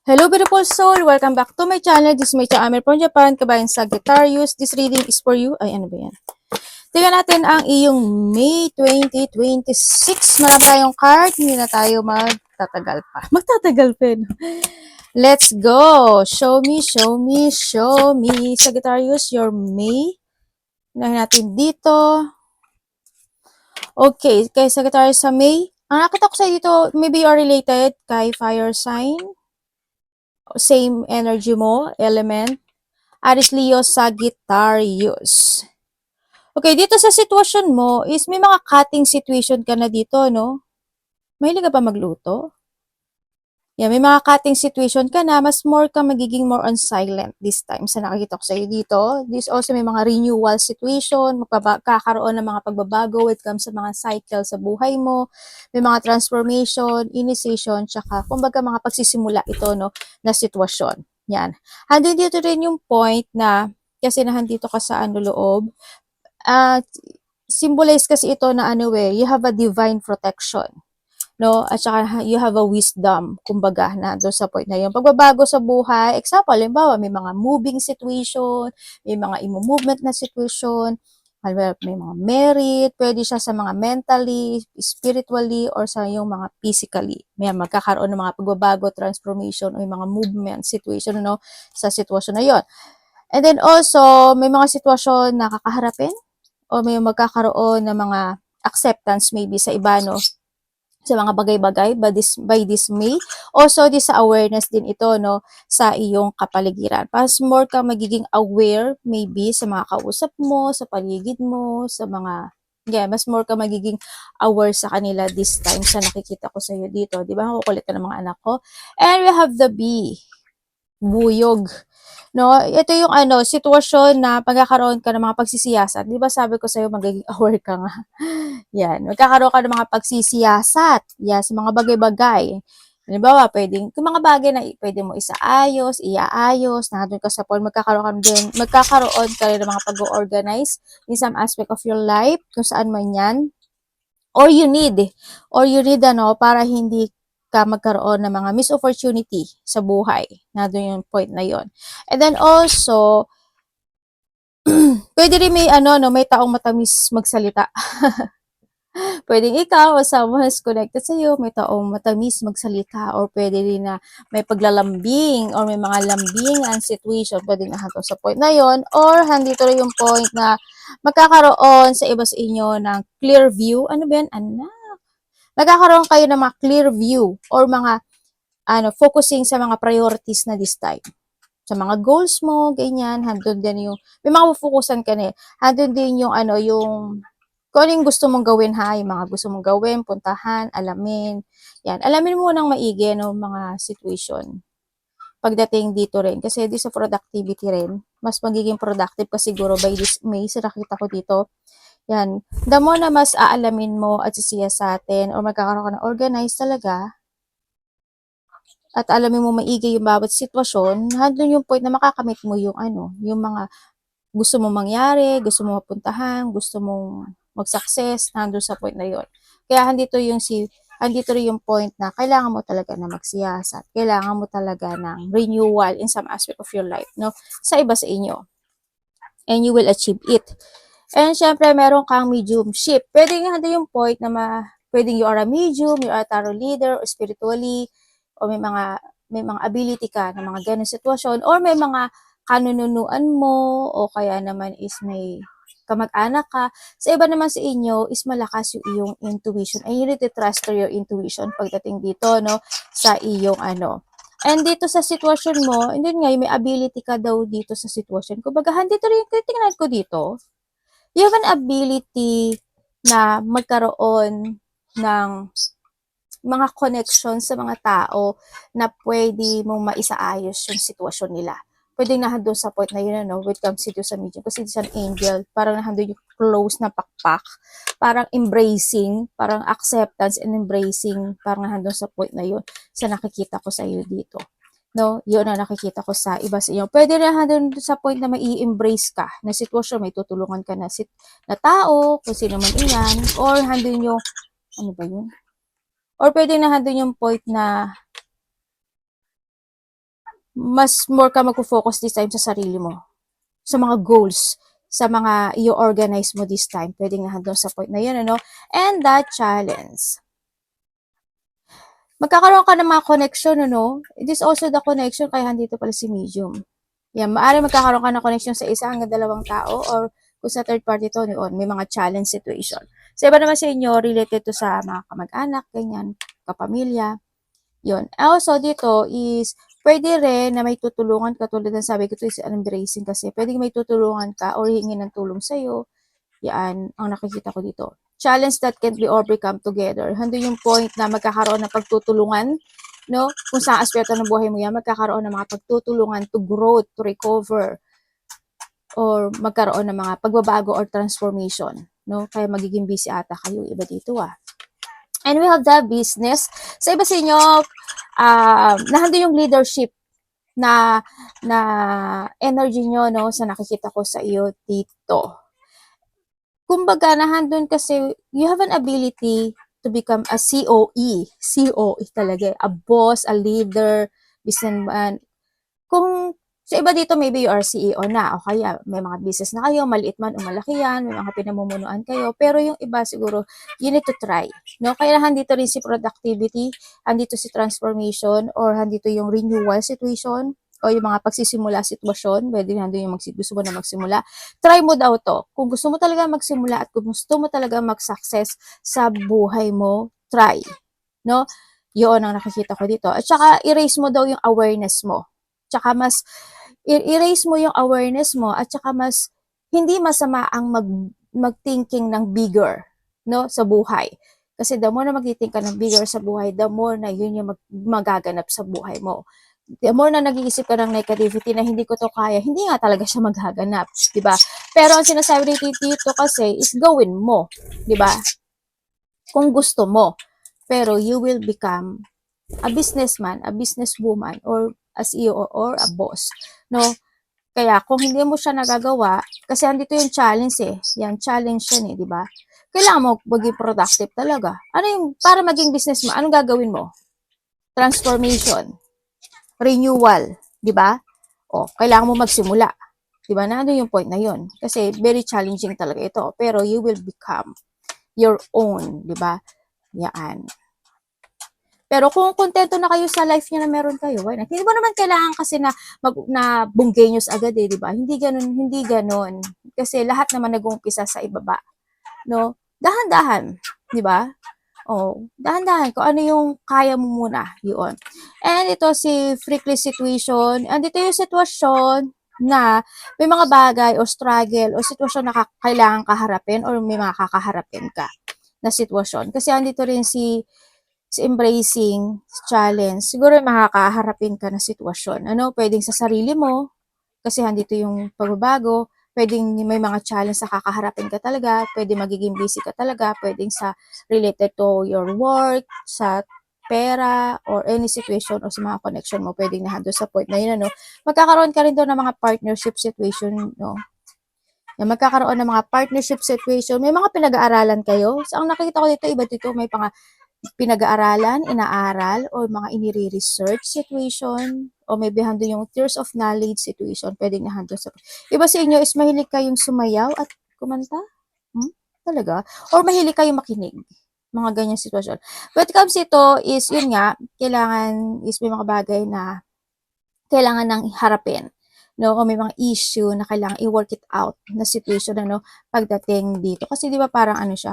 Hello beautiful soul! Welcome back to my channel. This is my channel from Japan, kabayan Sagittarius. This reading is for you. Ay, ano ba yan? Tingnan natin ang iyong May 2026. Marami tayong card. Hindi na tayo magtatagal pa. Magtatagal pa, no? Let's go! Show me, show me, show me. Sagittarius, your May. Tingnan natin dito. Okay, kay Sagittarius sa May. Ang nakita ko sa dito, maybe you are related kay fire sign. Same energy mo, element. Aries, Leo, Sagittarius. Okay, dito sa sitwasyon mo is may mga cutting situation ka na dito, no? Mahilig ka ba magluto? Yeah, may mga cutting situation ka na, mas more ka magiging more on silent this time sa nakikita ko sa iyo dito. This also may mga renewal situation, magkakaroon ng mga pagbabago when it comes sa mga cycle sa buhay mo, may mga transformation, initiation, tsaka kumbaga mga pagsisimula ito, no, na sitwasyon. Yan. Handi dito rin yung point na, kasi nahandito ka sa ano loob, symbolize kasi ito na ano you have a divine protection. No, at saka you have a wisdom, kumbaga, na doon sa point na yun. Pagbabago sa buhay, example, halimbawa, may mga moving situation, may mga imo-movement na situation, halimbawa, may mga merit, pwede siya sa mga mentally, spiritually, or sa yung mga physically. May magkakaroon ng mga pagbabago, transformation, o yung mga movement situation, no, sa sitwasyon na yon. And then also, may mga sitwasyon na kakaharapin, o may magkakaroon ng mga acceptance maybe sa iba, no, sa mga bagay-bagay by this May. Also, this awareness din ito, no, sa iyong kapaligiran. Mas more ka magiging aware, maybe, sa mga kausap mo, sa paligid mo, sa mga, mas more ka magiging aware sa kanila this time sa nakikita ko sa iyo dito. Di ba? Kukulit ka ng mga anak ko. And we have the bee. Buyog. No, ito yung sitwasyon na pagkakaroon ka ng mga pagsisiyasat. Di ba sabi ko sa'yo, magiging aware ka nga. Yan, magkakaroon ka ng mga pagsisiyasat. Yan, sa mga bagay-bagay. Halimbawa, kung mga bagay na pwede mo isaayos, iaayos, nandun ka sa point, magkakaroon ka rin ng mga pag-organize in some aspect of your life, kung saan man yan. Or you need, para hindi ka magkaroon ng mga missed opportunity sa buhay. Nandun yung point na yon. And then also, pwede rin may taong matamis magsalita. Pwedeng ikaw o someone who's connected sa iyo, may taong matamis magsalita, or pwede rin na may paglalambing or may mga lambingan situation, pwede na hanto sa point na yon. Or handito rin yung point na magkakaroon sa iba sa inyo ng clear view. Ano ba yan? Magkakaroon kayo ng mga clear view or mga focusing sa mga priorities na this time. Sa mga goals mo, ganyan, handun din yung, may mga mafokusan ka na handun din yung yung kung ano yung gusto mong gawin yung mga gusto mong gawin, puntahan, alamin. Yan, alamin mo nang maigi, mga situation. Pagdating dito rin, kasi di sa productivity rin, mas magiging productive ka siguro by this May, sa nakita ko dito. Yan. The more na mas aalamin mo at sisiyasatin or magkakaroon ka ng organized talaga at alamin mo maigi yung bawat sitwasyon, handun yung point na makakamit mo yung yung mga gusto mong mangyari, gusto mong mapuntahan, gusto mong mag-success, nandun sa point na yon. Kaya andito rin yung point na kailangan mo talaga na magsiyasat. Kailangan mo talaga ng renewal in some aspect of your life, no? Sa iba sa inyo. And you will achieve it. And syempre, meron kang mediumship. Pwede nga yung point na pwedeng you are a medium, you are a tarot leader, or spiritually, o may mga ability ka na mga ganong sitwasyon, or may mga kanununuan mo, o kaya naman is may kamag-anak ka. Sa iba naman sa inyo is malakas yung iyong intuition. And you need to trust to your intuition pagdating dito, no, sa iyong And dito sa sitwasyon mo, and then nga, may ability ka daw dito sa sitwasyon. Kumbaga, dito rin, tingnan ko dito, you have an ability na magkaroon ng mga connection sa mga tao na pwede mong maisaayos yung sitwasyon nila. Pwede na doon sa point na yun, when it comes to sa medium. Kasi it's an angel, parang nandun yung close na pakpak, parang embracing, parang acceptance and embracing, parang nandun sa point na yun, sa nakikita ko sa iyo dito. No, yun ang nakikita ko sa iba sa inyo. Pwede na doon sa point na mai-embrace ka na sitwasyon, may tutulungan ka na tao, kung sino man iyan, or handun yung, ano ba yun? Or pwede na handun yung point na mas more ka magpo-focus this time sa sarili mo, sa mga goals, sa mga i-organize mo this time. Pwedeng nandun sa point na yun, ano? And that challenge. Magkakaroon ka ng mga connection, ano? It is also the connection, kaya handito pala si medium. Yan, maaaring magkakaroon ka ng connection sa isa hanggang dalawang tao, or kung sa third party to, yun, may mga challenge situation. Sa iba naman sa inyo, related to sa mga kamag-anak, ganyan, kapamilya. Yun. Also, dito is, pwede rin na may tutulungan, katulad ng sabi ko, ito is embracing kasi, pwede may tutulungan ka or hingin ng tulong sa'yo. Yan, ang nakikita ko dito. Challenge that can be overcome together. Hando yung point na magkakaroon ng pagtutulungan, no? Kung sa aspeto ng buhay mo yan, magkakaroon ng mga pagtutulungan to grow, to recover, or magkaroon ng mga pagbabago or transformation, no? Kaya magiging busy ata kayo, iba dito And we have the business. Sa iba sa inyo, nahando yung leadership na energy nyo, no? Sa nakikita ko sa iyo dito. Kumbaga, nahandun kasi, you have an ability to become a COE. COE talaga. A boss, a leader, businessman. Kung sa iba dito, maybe you are CEO na, o kaya may mga business na kayo, maliit man o malaki yan, may mga pinamumunuan kayo, pero yung iba siguro, you need to try. No? Kaya handito rin si productivity, handito si transformation, or handito yung renewal situation, o yung mga pagsisimula sitwasyon, pwede nandun yung gusto mo na magsimula. Try mo daw to. Kung gusto mo talaga magsimula at kung gusto mo talaga mag-success sa buhay mo, try. No? Yun ang nakikita ko dito. At saka, erase mo daw yung awareness mo. Tsaka mas i-raise mo yung awareness mo at saka mas hindi masama ang mag-thinking ng bigger, no, sa buhay. Kasi the more na mag-think ka ng bigger sa buhay, the more na yun yung magaganap sa buhay mo. The more na nag-iisip ka ng negativity na hindi ko to kaya, hindi nga talaga siya maghaganap, di ba? Pero ang sinasabi dito kasi is gawin mo, di ba? Kung gusto mo. Pero you will become a businessman, a businesswoman, or a CEO or a boss, no? Kaya kung hindi mo siya nagagawa, kasi andito yung challenge eh. Yan, challenge yan eh, di ba? Kailangan mo maging productive talaga. Ano yung, para maging business mo, anong gagawin mo? Transformation, renewal, di ba? O, kailangan mo magsimula. Di ba? Na ano yung point na yun? Kasi very challenging talaga ito. Pero you will become your own, di ba? Yan. Pero kung kontento na kayo sa life niya na meron kayo, why not? Hindi mo naman kailangan kasi na bunggenyos agad eh, di ba? Hindi ganun, hindi ganun. Kasi lahat naman nag-uumpisa sa ibaba, no? Dahan-dahan, di ba? Oh, dahan-dahan kung ano yung kaya mo muna, yun. And ito si freaky situation, and ito yung sitwasyon na may mga bagay o struggle o sitwasyon na kailangan kaharapin or may mga kakaharapin ka na sitwasyon. Kasi andito rin si embracing challenge, siguro makakaharapin ka na sitwasyon. Ano, pwedeng sa sarili mo, kasi handito yung pagbabago, pwedeng may mga challenge na kakaharapin ka talaga, pwedeng magiging busy ka talaga, pwedeng sa related to your work, sa pera, or any situation o sa mga connection mo, pwedeng nahando sa point na yun, ano. Magkakaroon ka rin doon ng mga partnership situation, no. Yan, magkakaroon ng mga partnership situation, may mga pinag-aaralan kayo. So, ang nakikita ko dito, iba dito, may pinag-aaralan, inaaral, o mga inire-research situation, o may hando yung tears of knowledge situation, pwedeng nahando sa... Iba sa inyo is mahilig kayong sumayaw at kumanta? Talaga? Or mahilig kayong makinig? Mga ganyang sitwasyon. When it comes ito is, yun nga, kailangan is may mga bagay na kailangan nang harapin. No, o may mga issue na kailangan i-work it out na situation, ano, pagdating dito. Kasi di ba parang ano siya,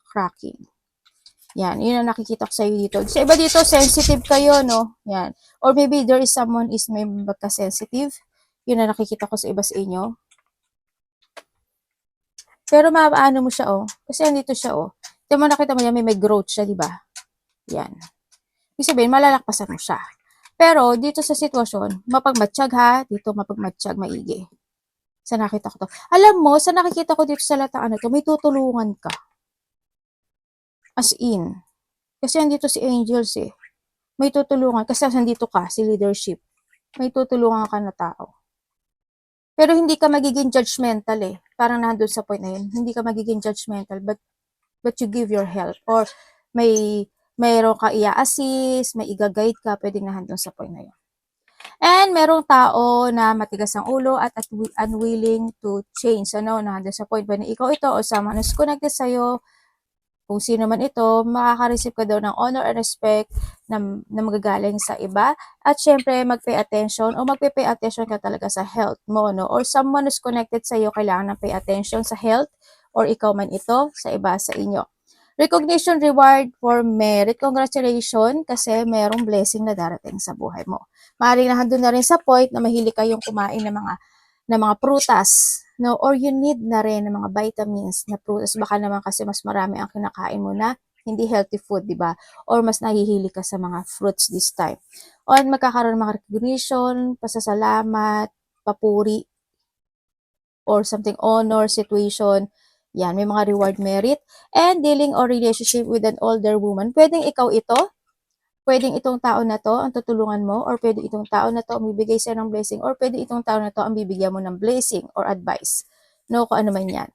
cracking. Yan, yun ang nakikita ko sa iyo dito. Sa iba dito, sensitive kayo, no? Yan. Or maybe there is someone is may magka-sensitive. Yun ang nakikita ko sa iba sa inyo. Pero maaano mo siya, oh. Kasi andito siya, oh. Ito mo nakita mo yan, may growth siya, di ba? Yan. Ibig sabihin, malalakpasan mo siya. Pero, dito sa sitwasyon, mapagmatsyag ha, dito mapagmatsyag, maigi. Sa nakita ko to. Alam mo, sa nakikita ko dito sa latang ano to, may tutulungan ka. As in. Kasi andito si Angels eh. May tutulungan. Kasi nandito ka, si leadership. May tutulungan ka na tao. Pero hindi ka magiging judgmental eh. Parang nandun sa point na yun. Hindi ka magiging judgmental, but you give your help. Or mayroon ka i-assist, may i-guide ka, pwedeng nandun sa point na yun. And merong tao na matigas ang ulo at unwilling to change. Ano, nandun sa point ba na ikaw ito o someone who's connected sa'yo, kung sino man ito, makaka-receive ka daw ng honor and respect na magagaling sa iba. At syempre, mag-pay attention o magpe-pay attention ka talaga sa health mo, no? Or someone who's connected sa'yo, kailangan ng pay attention sa health or ikaw man ito sa iba sa inyo. Recognition, reward for merit. Congratulations kasi merong blessing na darating sa buhay mo. Maaaring nandun na rin sa point na mahilig kayong kumain ng mga prutas, no? Or you need na rin ng mga vitamins na prutas. Baka naman kasi mas marami ang kinakain mo na hindi healthy food, di ba? Or mas nahihili ka sa mga fruits this time. O magkakaroon ng mga recognition, pasasalamat, papuri, or something honor, situation. Yan, may mga reward merit. And dealing or relationship with an older woman. Pwedeng ikaw ito, pwedeng itong tao na to ang tutulungan mo, or pwede itong tao na to ang bibigay sa'yo ng blessing, or pwede itong tao na to ang bibigyan mo ng blessing or advice. No, kung ano man yan.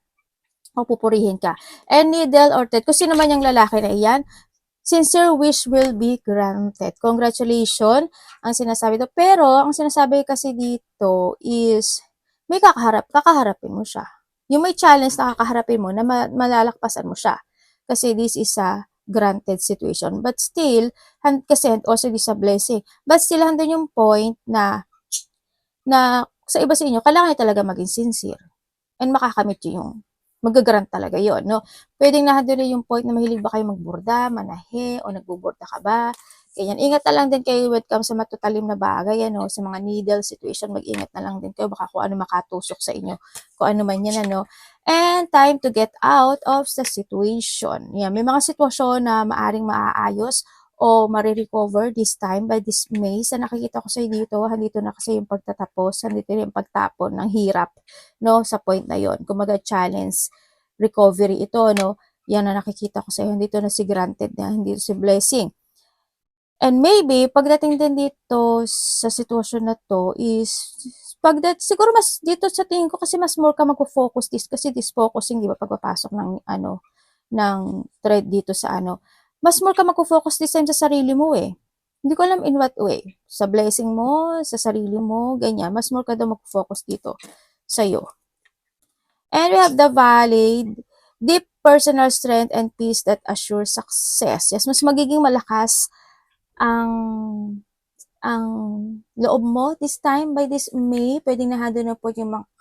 O pupurihin ka. And needle or thread. Kung sino man yung lalaki na iyan, sincere wish will be granted. Congratulations ang sinasabi to. Pero, ang sinasabi kasi dito is, may kakaharapin mo siya. Yung may challenge na kakaharapin mo na malalakpasan mo siya. Kasi this is a granted situation. But still, kasi also this is a blessing. But still, handun yung point na sa iba sa inyo, kailangan nyo talaga maging sincere. And makakamit nyo yung magagrant talaga yon, no? Pwedeng nandun na yung point na mahilig ba kayo magburda, manahe, o nagbuburda ka ba? Ganyan. Ingat na lang din kayo when it comes sa matutalim na bagay, ano, sa mga needle situation, mag-ingat na lang din kayo, baka kung ano makatusok sa inyo, kung ano man yan, ano. And time to get out of the situation. Yan, may mga sitwasyon na maaring maaayos o marirecover this time by this May. Sa nakikita ko sa dito, handito na kasi yung pagtatapos, handito yung pagtapon ng hirap, no, sa point na yon. Kumaga challenge, recovery ito, no, yan na nakikita ko sa iyo, dito na si granted na, hindi si blessing. And maybe, pagdating din dito sa sitwasyon na to is, siguro mas dito sa tingin ko kasi mas more ka magpo-focus kasi this focusing, di ba, pagpapasok ng thread dito sa mas more ka magpo-focus this time sa sarili mo eh. Hindi ko alam in what way. Sa blessing mo, sa sarili mo, ganyan. Mas more ka daw magpo-focus dito sa'yo. And we have the valid, deep personal strength and peace that assure success. Yes, mas magiging malakas ang loob mo this time by this May. Pwedeng nahando na po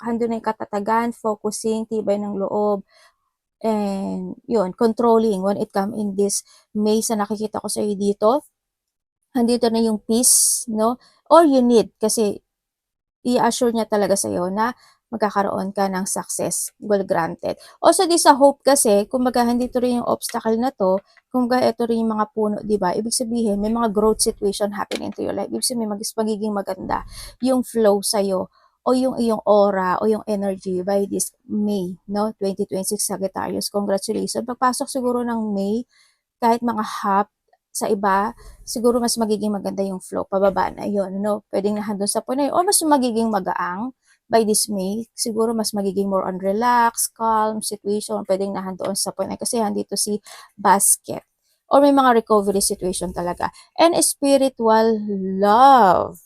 hando na yung katatagan, focusing, tibay ng loob, and yun, controlling when it come in this May sa nakikita ko sa iyo dito. Handito na yung peace, no? Or you need, kasi i-assure niya talaga sa iyo na magkakaroon ka ng success, well granted. Also, di sa hope kasi, kumbaga, handito rin yung obstacle na to, kumbaga, ito rin yung mga puno, di ba? Ibig sabihin, may mga growth situation happening to your life. Ibig sabihin, magiging maganda yung flow sa'yo, o yung iyong aura, o yung energy by this May, no? 2026 Sagittarius. Congratulations. Pagpasok siguro ng May, kahit mga hap, sa iba, siguro mas magiging maganda yung flow, pababa na yun, no? Pwedeng nahandun sa point na yun, or mas magiging magaang, by this May, siguro mas magiging more on relax, calm situation, pwedeng nahandoon sa point na kasi handito si basket. Or may mga recovery situation talaga. And spiritual love.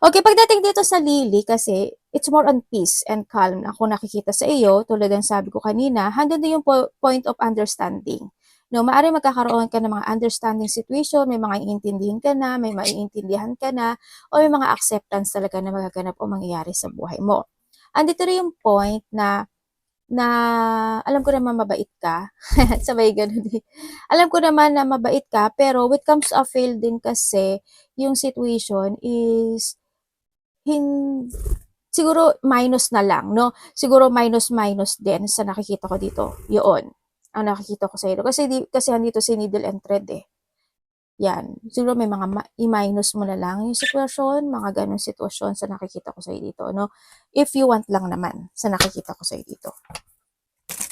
Okay, pagdating dito sa Lily, kasi it's more on peace and calm. Ako nakikita sa iyo, tulad ng sabi ko kanina, handun din yung point of understanding. No, maaari magkakaroon ka ng mga understanding situation, may mga iintindihan ka na, may maiintindihan ka na, o may mga acceptance talaga na magaganap o mangyayari sa buhay mo. Andito rin yung point na alam ko naman mabait ka, sabay ganun din. Alam ko naman na mabait ka, pero when it comes to a fail din kasi, yung situation is, siguro minus na lang, no? Siguro minus din sa nakikita ko dito. Yun ang nakikita ko sa iyo. Kasi andito si needle and thread eh. Yan. Siguro may mga i-minus mo na lang yung sitwasyon, mga ganong sitwasyon sa nakikita ko sa iyo dito, no? If you want lang naman sa nakikita ko sa iyo dito.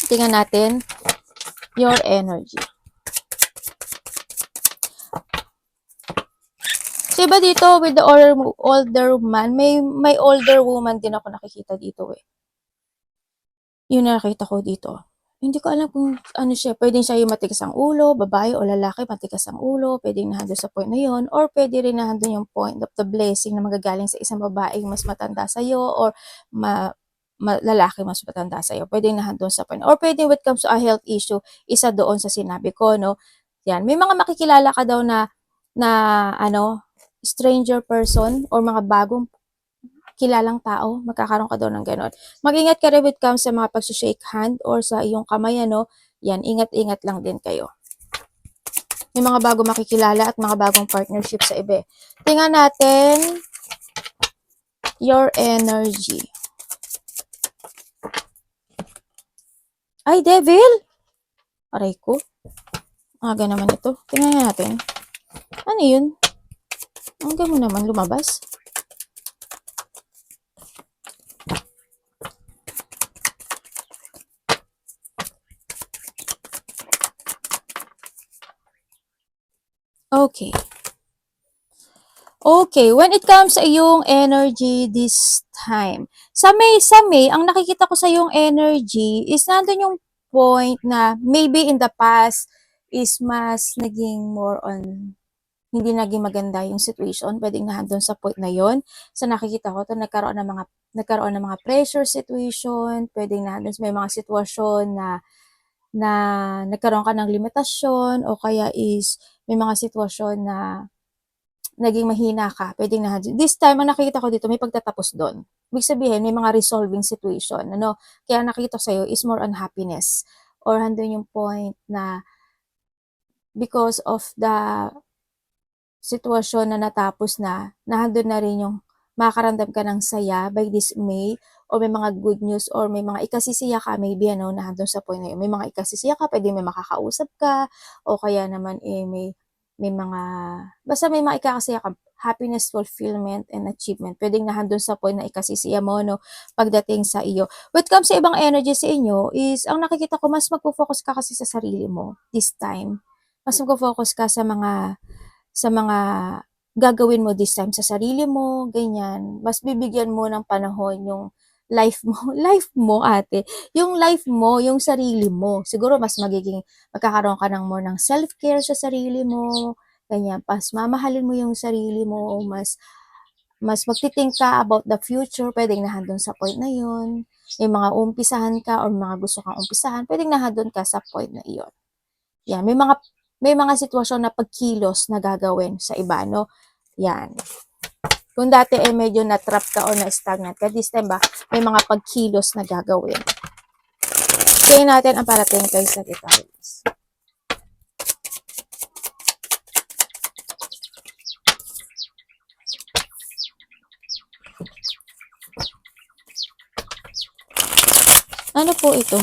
Tingnan natin your energy. So, iba dito with the older man, may older woman din ako nakikita dito eh. Yun nakita ko dito. Hindi ko alam kung ano siya, puwedeng siya yung matigas ang ulo, babae o lalaki matigas ang ulo, puwedeng nandun sa point na yun or puwede rin na nandun yung point of the blessing na manggagaling sa isang babaeng mas matanda sa'yo or ma lalaki mas matanda sa'yo, puwedeng nandun sa point or puwedeng when it comes to a health issue, isa doon sa sinabi ko 'no. 'Yan, may mga makikilala ka daw na na ano, stranger person or mga bagong kilalang tao, magkakaroon ka daw ng gano'n. Mag-ingat ka rin when it comes sa mga pagse-shake hand or sa iyong kamay ano, 'yan ingat-ingat lang din kayo. May mga bagong makikilala at mga bagong partnership sa iba, eh. Tingnan natin your energy. Ay, devil! Aray ko, aga naman ito. Tingnan natin. Ano yun? Ang mo naman lumabas. Okay. Okay, when it comes sa iyong energy this time, sa May, ang nakikita ko sa iyong energy is nandun yung point na maybe in the past is mas naging more on hindi naging maganda yung situation, pwedeng nandun sa point na yon. So nakikita ko to nagkaroon ng mga pressure situation, pwedeng nandun may mga sitwasyon na nagkaroon ka ng limitasyon o kaya is may mga sitwasyon na naging mahina ka, pwedeng na this time ang nakikita ko dito may pagtatapos doon. Ibig sabihin may mga resolving situation, ano. Kaya nakita ko sa'yo is more on happiness or handun yung point na because of the sitwasyon na natapos na, nandun na rin yung makakaramdam ka ng saya by this May or may mga good news or may mga ikasisiya ka maybe ano, nandun sa point na yun. May mga ikasisiya ka, pwede may makakausap ka o kaya naman eh may mga, basta may mga ikakasaya ka, happiness, fulfillment, and achievement. Pwedeng nandun sa point na ikasisiya mo, no, pagdating sa iyo. When it comes sa ibang energy sa inyo is, ang nakikita ko, mas magpo-focus ka kasi sa sarili mo this time. Mas magpo-focus ka sa mga gagawin mo this time sa sarili mo, ganyan. Mas bibigyan mo ng panahon yung life mo, life mo ate, yung life mo, yung sarili mo. Siguro mas magkakaroon ka ng more ng self-care sa sarili mo, ganyan. Pas mamahalin mo yung sarili mo, mas magti-think ka about the future, pwedeng nandun sa point na yun. May mga umpisahan ka or mga gusto kang umpisahan, pwedeng nandun ka sa point na iyon. Yan, may mga sitwasyon na pagkilos na gagawin sa iba, no? Yan. Kung dati medyo na-trap ka o na-stagnant ka, this time ba, may mga pagkilos na gagawin. Tingnan natin ang parating kay Sagittarius. Ano po ito?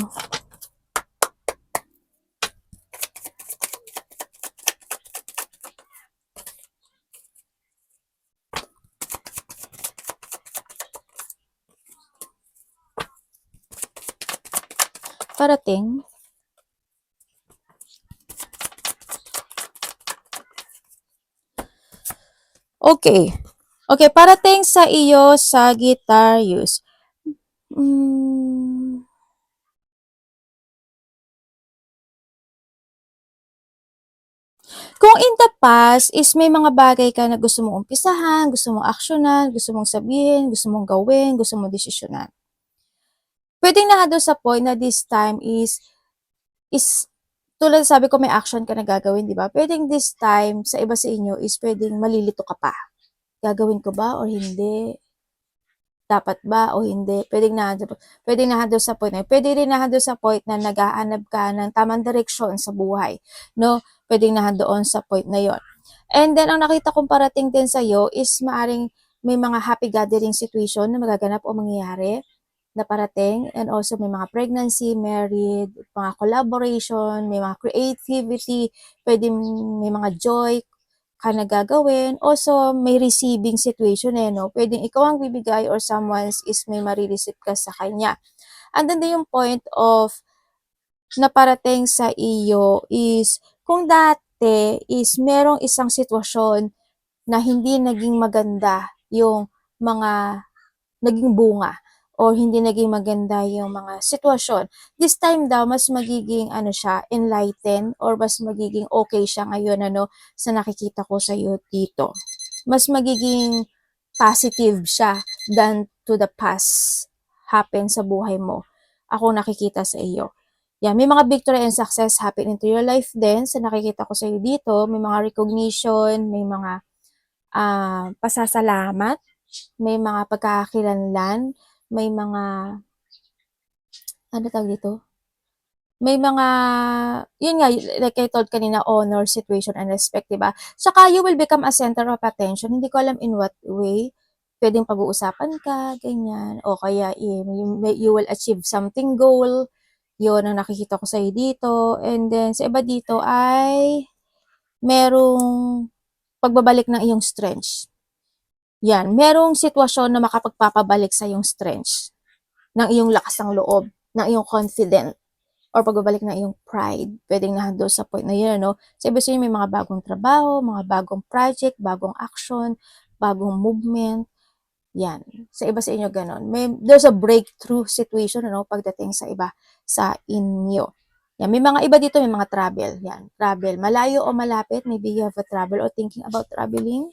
Parating. Okay. Okay, parating sa iyo, Sagittarius. Kung in the past is may mga bagay ka na gusto mong umpisahan, gusto mong aksyonan, gusto mong sabihin, gusto mong gawin, gusto mong desisyonan. Pwedeng na doon sa point na this time is tulad sabi ko may action ka na gagawin, di ba? Pwedeng this time sa iba sa inyo is pwedeng malilito ka pa. Gagawin ko ba or hindi? Dapat ba o hindi? Pwedeng nahando sa point na pwede rin nahando sa point na naghahanap ka ng tamang direksyon sa buhay, no? Pwedeng nahandoon sa point na yon. And then, ang nakita kong parating din sa'yo is maaring may mga happy gathering situation na magaganap o mangyayari na parating, and also may mga pregnancy, married, mga collaboration, may mga creativity, pwede may mga joy ka na gagawin. Also, may receiving situation no? Pwedeng ikaw ang bibigay or someone is may marireceive ka sa kanya. And then yung point of na parating sa iyo is kung dati is merong isang sitwasyon na hindi naging maganda yung mga naging bunga or hindi naging maganda yung mga sitwasyon. This time daw, mas magiging siya, enlightened or mas magiging okay siya ngayon sa nakikita ko sa iyo dito. Mas magiging positive siya than to the past happen sa buhay mo. Ako nakikita sa iyo. Yeah, may mga victory and success happen into your life din sa nakikita ko sa iyo dito. May mga recognition, may mga pasasalamat, may mga pagkakakilanlan, may mga, ano tawag dito? May mga, yun nga, like I told kanina, honor, situation, and respect, diba? Saka you will become a center of attention. Hindi ko alam in what way. Pwedeng pag-uusapan ka, ganyan. O kaya you will achieve something goal. Yun ang nakikita ko sa'yo dito. And then, sa iba dito ay merong pagbabalik ng iyong strengths. Yan, merong sitwasyon na makapagpapabalik sa iyong strengths, ng iyong lakas ng loob, ng iyong confident, or pagbabalik ng iyong pride. Pwedeng nahando sa point na yun, Sa iba sa inyo, may mga bagong trabaho, mga bagong project, bagong action, bagong movement. Yan. Sa iba sa inyo, ganon. There's a breakthrough situation, pagdating sa iba sa inyo. Yan. May mga iba dito, may mga travel. Yan. Travel. Malayo o malapit, maybe you have a travel or thinking about traveling.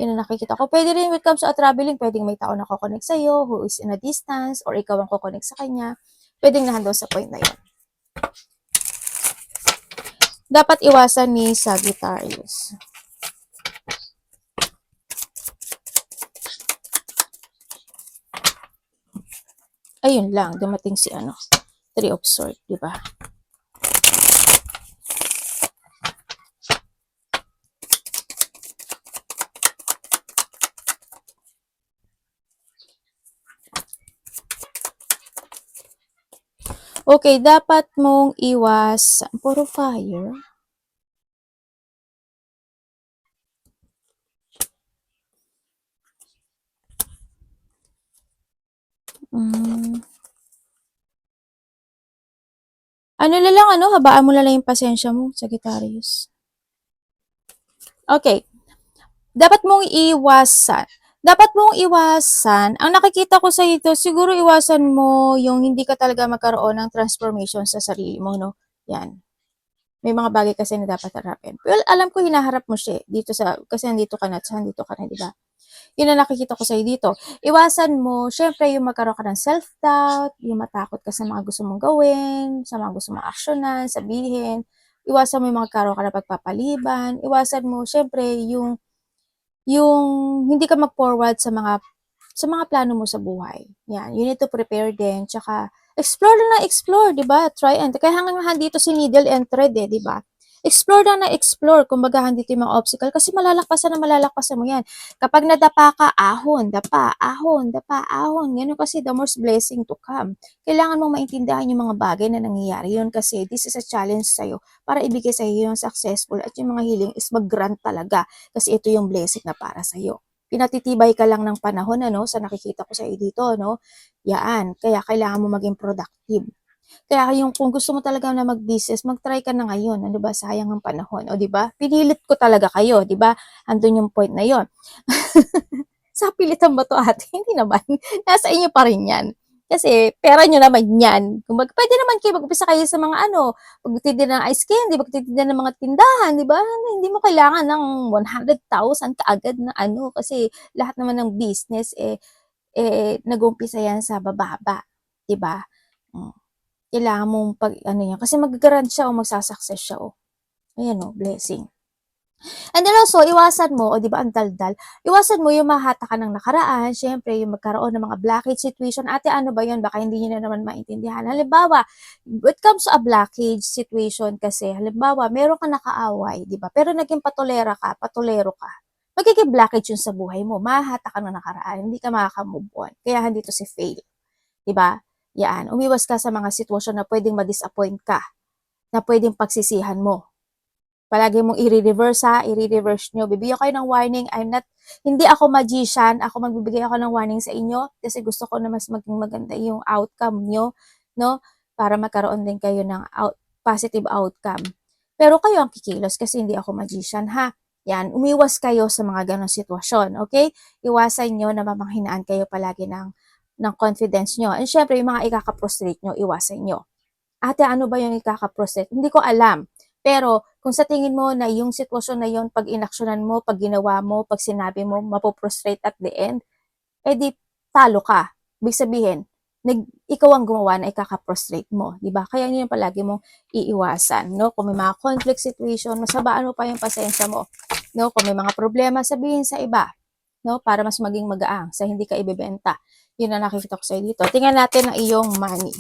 Yan ang nakikita ko. Pwede rin when it comes to traveling, pwedeng may tao na kukonect sa'yo who is in a distance or ikaw ang kukonect sa kanya. Pwedeng nahandol sa point na yun. Dapat iwasan ni Sagittarius. Ayun lang, dumating si Three of Swords, di ba? Okay, dapat mong iwas, puro fire. Ano na lang, habaan mo na lang yung pasensya mo, Sagittarius. Okay. Dapat mong iwasan. Ang nakikita ko sa ito, siguro iwasan mo yung hindi ka talaga magkaroon ng transformation sa sarili mo, Yan. May mga bagay kasi na dapat harapin. Well, alam ko hinaharap mo siya dito kasi nandito ka na di ba? Yun ang nakikita ko sa'yo dito. Iwasan mo, syempre, yung magkaroon ka ng self-doubt, yung matakot ka sa mga gusto mong gawin, sa mga gusto mong aksyonan, sabihin. Iwasan mo yung magkaroon ka ng pagpapaliban. Iwasan mo, syempre, yung hindi ka mag-forward sa mga plano mo sa buhay. Yan, you need to prepare din. Tsaka, explore, di ba? Try and, kaya hanggang dito si needle and thread di ba? Explore na explore, kumbaga dito yung mga obstacle, kasi malalakpasan mo yan. Kapag nadapa ka, ahon, dapa, ahon, dapa, ahon. Ganun kasi the most blessing to come. Kailangan mong maintindihan yung mga bagay na nangyayari. Yun kasi, this is a challenge sa'yo para ibigay sa'yo yung successful at yung mga healing is mag-grant talaga. Kasi ito yung blessing na para sa'yo. Pinatitibay ka lang ng panahon, sa nakikita ko sa iyo dito, Yaan. Kaya kailangan mo maging productive. Kaya kung gusto mo talaga na mag-business, mag-try ka na ngayon. Ano ba? Sayang ang panahon. O, di ba? Pinilit ko talaga kayo, di ba? Andun yung point na yon. Sa pilitan ba to ate? Hindi naman. Nasa inyo pa rin yan. Kasi pera nyo naman yan. Kung pwede naman kayo mag-upisa kayo sa mga pagtitinda ng ice candy, pagtitinda ng mga tindahan, di ba? Hindi mo kailangan ng 100,000 kaagad na kasi lahat naman ng business nag-umpisa yan sa bababa, di ba? Kailangan mong yan kasi mag-grant siya o magsasucess siya Ayan blessing. And then also, iwasan mo, di ba, ang daldal, iwasan mo yung mahata ka ng nakaraan, syempre, yung magkaroon ng mga blockage situation. Ate, ano ba yun? Baka hindi nyo na naman maintindihan. Halimbawa, when it comes to a blockage situation kasi, halimbawa, meron ka nakaaway, di ba? Pero naging patolero ka. Magiging blockage yun sa buhay mo. Mahata ka ng nakaraan, hindi ka makaka-move on. Kaya dito si fail. Di ba? Yan. Umiwas ka sa mga sitwasyon na pwedeng ma-disappoint ka, na pwedeng pagsisihan mo. Palagi mong i-reverse nyo. Bibigyan kayo ng warning. Hindi ako magician. Magbibigay ako ng warning sa inyo kasi gusto ko na mas maging maganda yung outcome nyo, Para magkaroon din kayo ng positive outcome. Pero kayo ang kikilos kasi hindi ako magician, ha? Yan, umiwas kayo sa mga ganong sitwasyon, okay? Iwasan nyo na mamanghinaan kayo palagi ng ng confidence nyo. And syempre, yung mga ikaka-prostrate nyo, iwasan nyo. Ate, ano ba yung ikaka-prostrate? Hindi ko alam. Pero, kung sa tingin mo na yung sitwasyon na yun, pag inaksyonan mo, pag ginawa mo, pag sinabi mo, mapoprostrate at the end, edi talo ka. Ibig sabihin, ikaw ang gumawa na ikaka-prostrate mo, di ba? Kaya yun yung palagi mong iiwasan, no? Kung may mga conflict situation, masabaan mo pa yung pasensya mo, no? Kung may mga problema, sabihin sa iba, no? Para mas maging magaang sa hindi ka ibebenta. Yun ang nakikita ko sa'yo dito. Tingnan natin ang iyong money.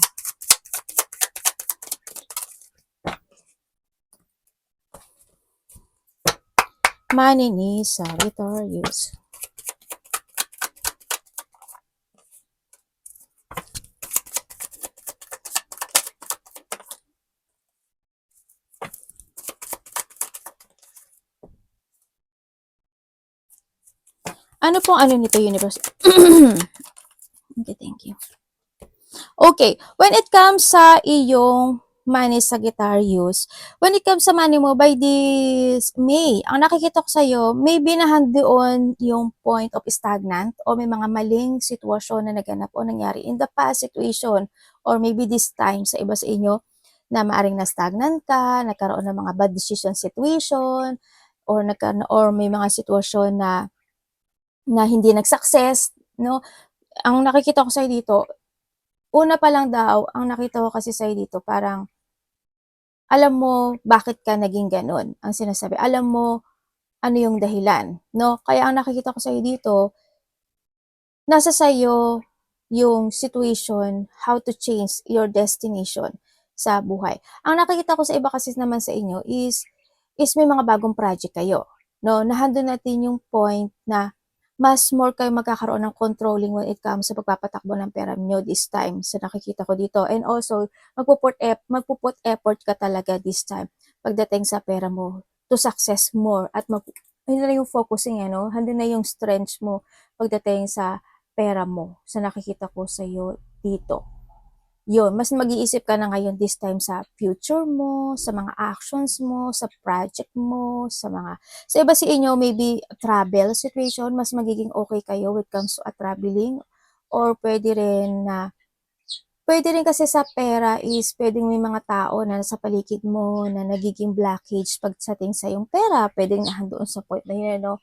Money ni Sagittarius. Ano pong ano nito, Universe? Okay, thank you. Okay, when it comes sa iyong money Sagittarius, when it comes sa money mo, by this May, ang nakikita ko sa'yo, maybe nahandoon yung point of stagnant o may mga maling sitwasyon na naganap o nangyari in the past situation or maybe this time sa iba sa inyo na maaring na-stagnant ka, nagkaroon ng mga bad decision situation or may mga sitwasyon na hindi nag-success, no? Ang nakikita ko sa'yo dito, una pa lang daw, ang nakita ko kasi sa'yo dito, parang alam mo bakit ka naging ganun. Ang sinasabi, alam mo ano yung dahilan, no? Kaya ang nakikita ko sa'yo dito, nasa sa'yo yung situation, how to change your destination sa buhay. Ang nakikita ko sa iba kasi naman sa inyo is may mga bagong project kayo, no? Nandun natin yung point na mas more kayo magkakaroon ng controlling when it comes sa pagpapatakbo ng pera nyo this time sa nakikita ko dito. And also, magpuput effort ka talaga this time pagdating sa pera mo to success more at yun na yung focusing, ano? Handun na yung strength mo pagdating sa pera mo sa nakikita ko sa iyo dito. Yun, mas mag-iisip ka na ngayon this time sa future mo, sa mga actions mo, sa project mo, sa iba sa inyo, maybe travel situation, mas magiging okay kayo when it comes to traveling, or pwede rin kasi sa pera is pwedeng may mga tao na nasa paligid mo na nagiging blockage pagdating sa yung pera, pwedeng nahandoon sa point na yun, no?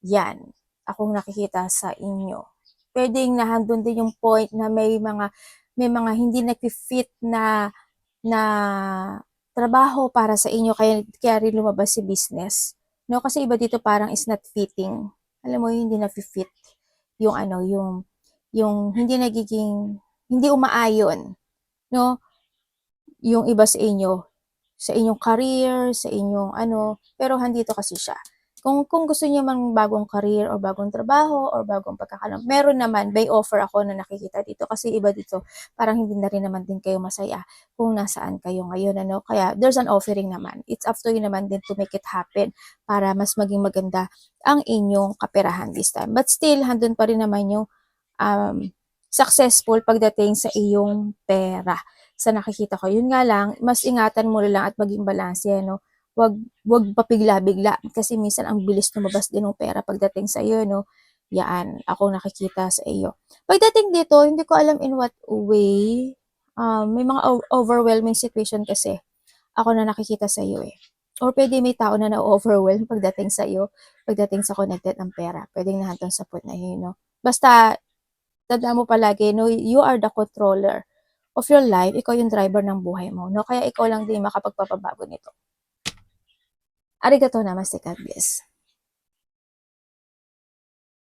Yan, akong nakikita sa inyo. Pwedeng nahandun din yung point na may mga hindi nag-fit na trabaho para sa inyo kaya rin lumabas si business. No, kasi iba dito parang is not fitting. Alam mo, hindi na fit yung ano, yung hindi umaayon, no? Yung iba sa inyong career, sa inyong ano, pero handito kasi siya. Kung gusto niyo mang bagong career or bagong trabaho or bagong pagkakalam, meron naman, may offer ako na nakikita dito kasi iba dito, parang hindi na rin naman din kayo masaya kung nasaan kayo ngayon, ano? Kaya there's an offering naman. It's up to you naman din to make it happen para mas maging maganda ang inyong kaperahan this time. But still, handun pa rin naman yung successful pagdating sa iyong pera sa nakikita ko. Yun nga lang, mas ingatan mo lang at maging balanse, no? Wag papigla-bigla kasi minsan ang bilis lumabas din ng pera pagdating sa iyo, no? Yaan, ako nakikita sa iyo. Pagdating dito, hindi ko alam in what way, may mga overwhelming situation kasi ako na nakikita sa iyo eh. Or pwede may tao na na-overwhelm pagdating sa iyo, pagdating sa connected ang pera. Pwedeng nahantong sa point na yun, no? Basta, tandaan mo palagi, no, you are the controller of your life, ikaw yung driver ng buhay mo, no? Kaya ikaw lang din makapagpapabago nito. Arigato namaste, God bless.